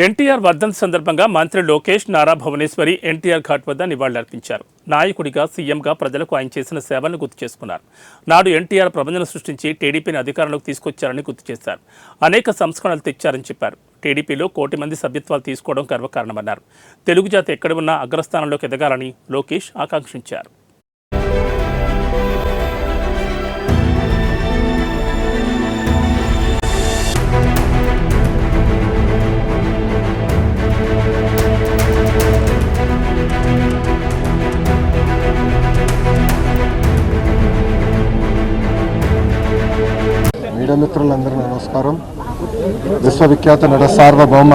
ఎన్టీఆర్ వర్ధంతి సందర్భంగా మంత్రి లోకేష్, నారా భువనేశ్వరి ఎన్టీఆర్ ఘాట్ వద్ద నివాళులర్పించారు. నాయకుడిగా, సీఎంగా ప్రజలకు ఆయన చేసిన సేవలను గుర్తు చేసుకున్నారు. నాడు ఎన్టీఆర్ ప్రపంచం సృష్టించి టీడీపీని అధికారంలోకి తీసుకొచ్చారని గుర్తు చేశారు. అనేక సంస్కరణలు తెచ్చారని చెప్పారు. టీడీపీలో 1 కోటి మంది సభ్యత్వాలు తీసుకోవడం గర్వకారణమన్నారు. తెలుగు జాతి ఎక్కడ ఉన్నా అగ్రస్థానంలోకి ఎదగాలని లోకేష్ ఆకాంక్షించారు. మీడియా మిత్రులందరికీ నమస్కారం. విశ్వవిఖ్యాత నట సార్వభౌమ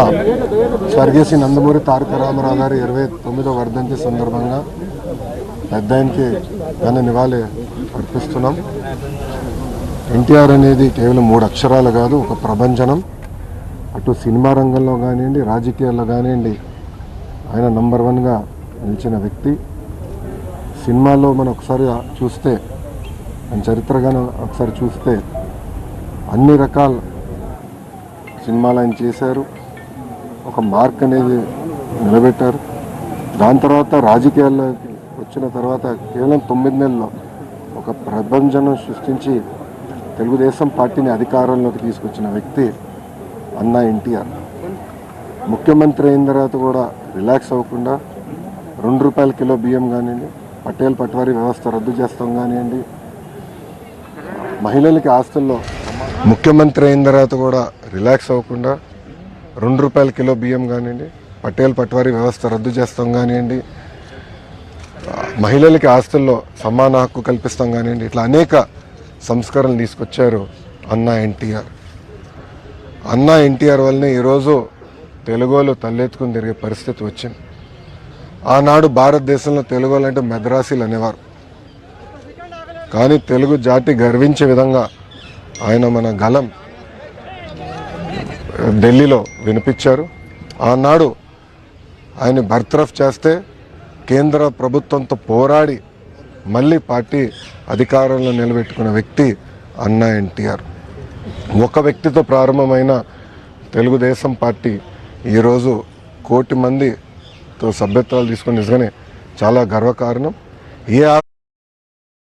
స్వర్గీయ శ్రీ నందమూరి తారక రామారావు గారి 29వ వర్ధంతి సందర్భంగా పెద్దాయనకి ఘన నివాళి అర్పిస్తున్నాం. ఎన్టీఆర్ అనేది కేవలం 3 అక్షరాలు కాదు, ఒక ప్రభంజనం. అటు సినిమా రంగంలో కానివ్వండి, రాజకీయాల్లో కానివ్వండి, ఆయన నంబర్ 1గా నిలిచిన వ్యక్తి. సినిమాలో మనం ఒకసారి చూస్తే, ఆయన చరిత్రగాను ఒకసారి చూస్తే అన్ని రకాల సినిమాలు ఆయన చేశారు. ఒక మార్క్ అనేది నిలబెట్టారు. దాని తర్వాత రాజకీయాల్లోకి వచ్చిన తర్వాత కేవలం 9 నెలల్లో ఒక ప్రభంజనం సృష్టించి తెలుగుదేశం పార్టీని అధికారంలోకి తీసుకొచ్చిన వ్యక్తి అన్నా ఎన్టీఆర్. ముఖ్యమంత్రి అయిన తర్వాత కూడా రిలాక్స్ అవ్వకుండా ₹2 కిలో బియ్యం కానివ్వండి, పటేల్ పట్వారీ వ్యవస్థ రద్దు చేస్తాం కానివ్వండి, మహిళలకి ఆస్తుల్లో ముఖ్యమంత్రి అయిన తర్వాత కూడా రిలాక్స్ అవ్వకుండా ₹2 కిలో బియ్యం కానివ్వండి, పటేల్ పట్వారీ వ్యవస్థ రద్దు చేస్తాం కానివ్వండి, మహిళలకి ఆస్తుల్లో సమాన హక్కు కల్పిస్తాం కానివ్వండి, ఇట్లా అనేక సంస్కరణలు తీసుకొచ్చారు అన్నా ఎన్టీఆర్. అన్నా ఎన్టీఆర్ వల్లనే ఈరోజు తెలుగోళ్ళు తలెత్తుకుని తిరిగే పరిస్థితి వచ్చింది. ఆనాడు భారతదేశంలో తెలుగోళ్ళు అంటే మద్రాసీలు అనేవారు. కానీ తెలుగు జాతి గర్వించే విధంగా ఆయన మన గలం ఢిల్లీలో వినిపించారు. ఆనాడు ఆయన బర్తరఫ్ చేస్తే కేంద్ర ప్రభుత్వంతో పోరాడి మళ్ళీ పార్టీ అధికారంలో నిలబెట్టుకున్న వ్యక్తి అన్నా ఎన్టీఆర్. ఒక వ్యక్తితో ప్రారంభమైన తెలుగుదేశం పార్టీ ఈరోజు 1 కోటి మందితో సభ్యత్వాలు తీసుకుని నిజంగానే చాలా గర్వకారణం. ఏ